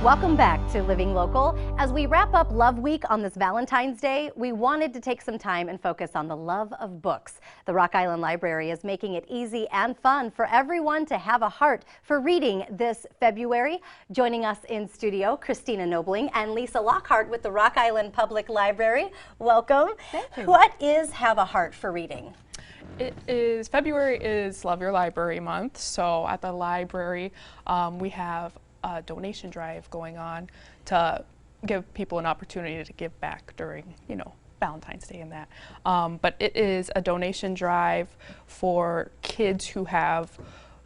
Welcome back to Living Local. As we wrap up Love Week on this Valentine's Day, we wanted to take some time and focus on the love of books. The Rock Island Library is making it easy and fun for everyone to have a heart for reading this February. Joining us in studio, Christina Nobling and Lisa Lockhart with the Rock Island Public Library. Welcome. Thank you. What is Have a Heart for Reading? February is Love Your Library month, so at the library we have a donation drive going on to give people an opportunity to give back during, Valentine's Day and that. But it is a donation drive for kids who have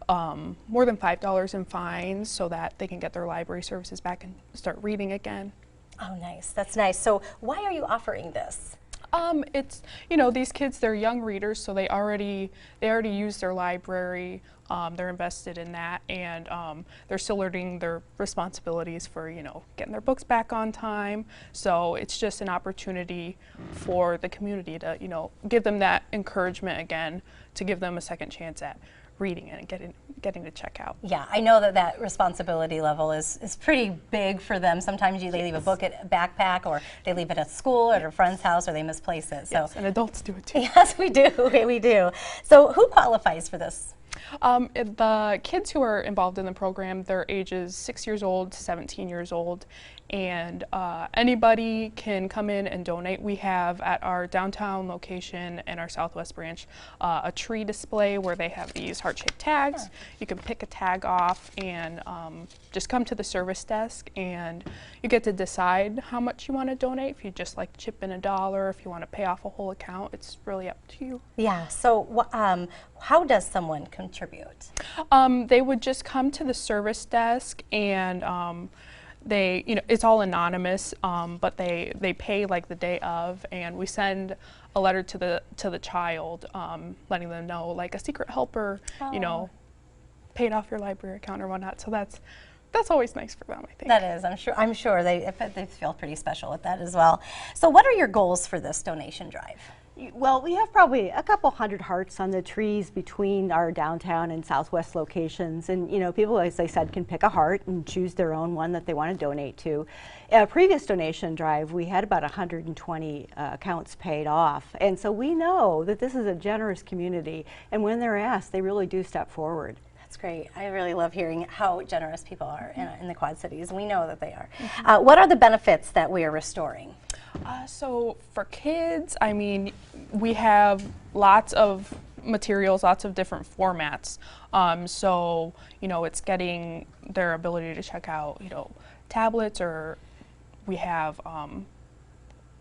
more than $5 in fines so that they can get their library services back and start reading again. Oh, nice. That's nice. So why are you offering this? It's, these kids, they're young readers, so they already use their library, they're invested in that, and they're still learning their responsibilities for, getting their books back on time. So it's just an opportunity for the community to, give them that encouragement again, to give them a second chance at reading and getting to check out. Yeah, I know that responsibility level is pretty big for them. Sometimes they leave a book at a backpack, or they leave it at school or at a friend's house, or they misplace it. Yes, and adults do it too. Yes, we do. We do. So who qualifies for this? The kids who are involved in the program, they're ages 6 years old to 17 years old, and anybody can come in and donate. We have at our downtown location and our southwest branch a tree display where they have these heart-shaped tags. Sure. You can pick a tag off and just come to the service desk, and you get to decide how much you want to donate. If you just like chip in $1, if you want to pay off a whole account, it's really up to you. Yeah, so how does someone contribute? They would just come to the service desk, and it's all anonymous, but they pay like the day of, and we send a letter to the child, letting them know, like, a secret helper, paid off your library account or whatnot. So that's always nice for them, I think. That is, I'm sure they feel pretty special with that as well. So what are your goals for this donation drive? Well, we have probably a couple hundred hearts on the trees between our downtown and southwest locations, and people, as I said, can pick a heart and choose their own one that they want to donate to. A previous donation drive, we had about 120 accounts paid off, and so we know that this is a generous community, and when they're asked, they really do step forward. That's great. I really love hearing how generous people are in the Quad Cities. We know that they are. What are the benefits that we are restoring? So for kids, we have lots of materials, lots of different formats. So, it's getting their ability to check out, tablets, or we have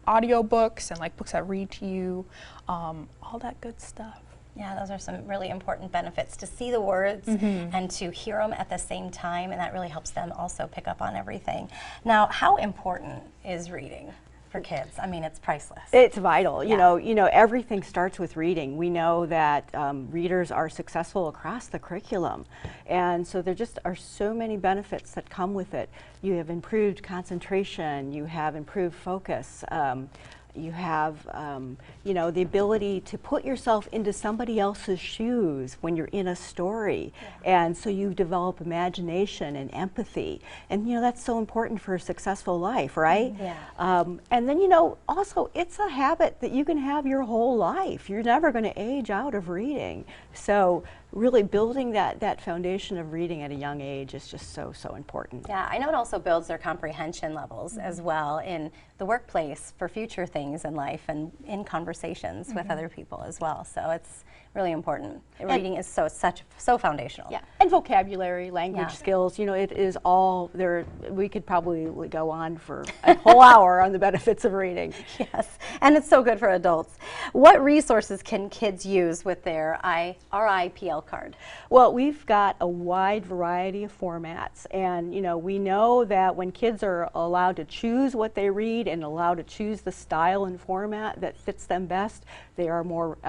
audio books and like books that read to you, all that good stuff. Yeah, those are some really important benefits, to see the words and to hear them at the same time, and that really helps them also pick up on everything. Now, how important is reading for kids? It's priceless. It's vital. Yeah. Everything starts with reading. We know that readers are successful across the curriculum, and so there just are so many benefits that come with it. You have improved concentration, you have improved focus, you have the ability to put yourself into somebody else's shoes when you're in a story. Yeah. And so you develop imagination and empathy, and that's so important for a successful life, right? Yeah. And then also it's a habit that you can have your whole life. You're never going to age out of reading. So really building that foundation of reading at a young age is just so important. Yeah, I know it also builds their comprehension levels as well in the workplace for future things in life and in conversations with other people as well. So it's really important. Reading is so foundational. Yeah, and vocabulary, language skills, it is all there. We could probably go on for a whole hour on the benefits of reading. Yes, and it's so good for adults. What resources can kids use with their RIPL card? Well, we've got a wide variety of formats, and we know that when kids are allowed to choose what they read and allowed to choose the style and format that fits them best, they are more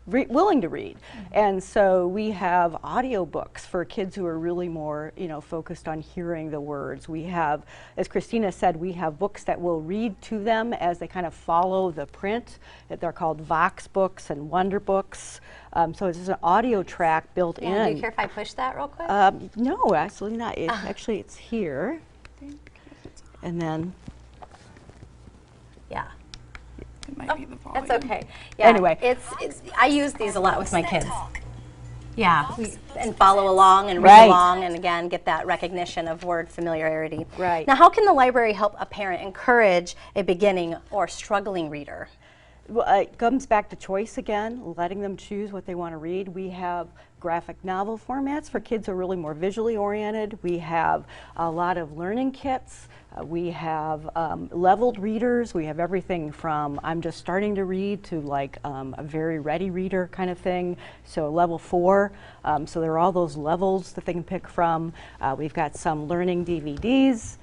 willing to read. And so we have audiobooks for kids who are really more, focused on hearing the words. We have, as Christina said, we have books that will read to them as they kind of follow the print. They're called Vox books and Wonder books. So it's an audio track built in. Do you care if I push that real quick? No, actually not. Actually, it's here. And then, yeah. It might be the volume. That's okay. Yeah, Anyway. I use these a lot with my kids. Yeah, and follow along and read Right. along, and again, get that recognition of word familiarity. Right. Now, how can the library help a parent encourage a beginning or struggling reader? Well, it comes back to choice again, letting them choose what they want to read. We have graphic novel formats for kids who are really more visually oriented. We have a lot of learning kits. We have leveled readers. We have everything from I'm just starting to read to like a very ready reader kind of thing. So level 4. So there are all those levels that they can pick from. We've got some learning DVDs.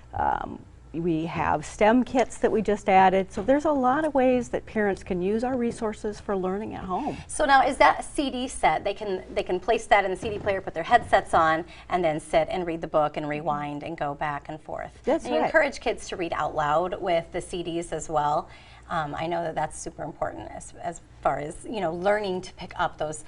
We have STEM kits that we just added. So there's a lot of ways that parents can use our resources for learning at home. So now, is that a CD set? They can place that in the CD player, put their headsets on, and then sit and read the book and rewind and go back and forth. That's and you right. encourage kids to read out loud with the CDs as well. I know that that's super important as far as learning to pick up those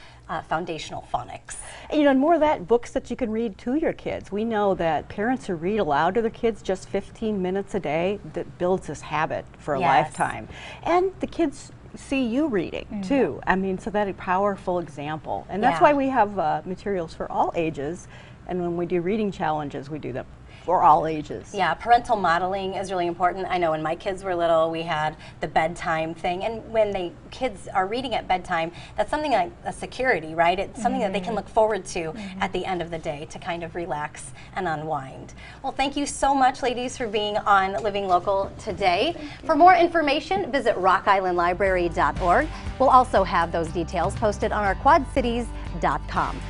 foundational phonics. And more of that, books that you can read to your kids. We know that parents who read aloud to their kids just 15 minutes a day, that builds this habit for a lifetime. And the kids see you reading too. I mean, so that a powerful example. And that's why we have materials for all ages. And when we do reading challenges, we do them for all ages. Yeah, parental modeling is really important. I know when my kids were little, we had the bedtime thing, and when kids are reading at bedtime, that's something like a security, right? It's something that they can look forward to at the end of the day to kind of relax and unwind. Well, thank you so much, ladies, for being on Living Local today. For more information, visit rockislandlibrary.org. We'll also have those details posted on our quadcities.com.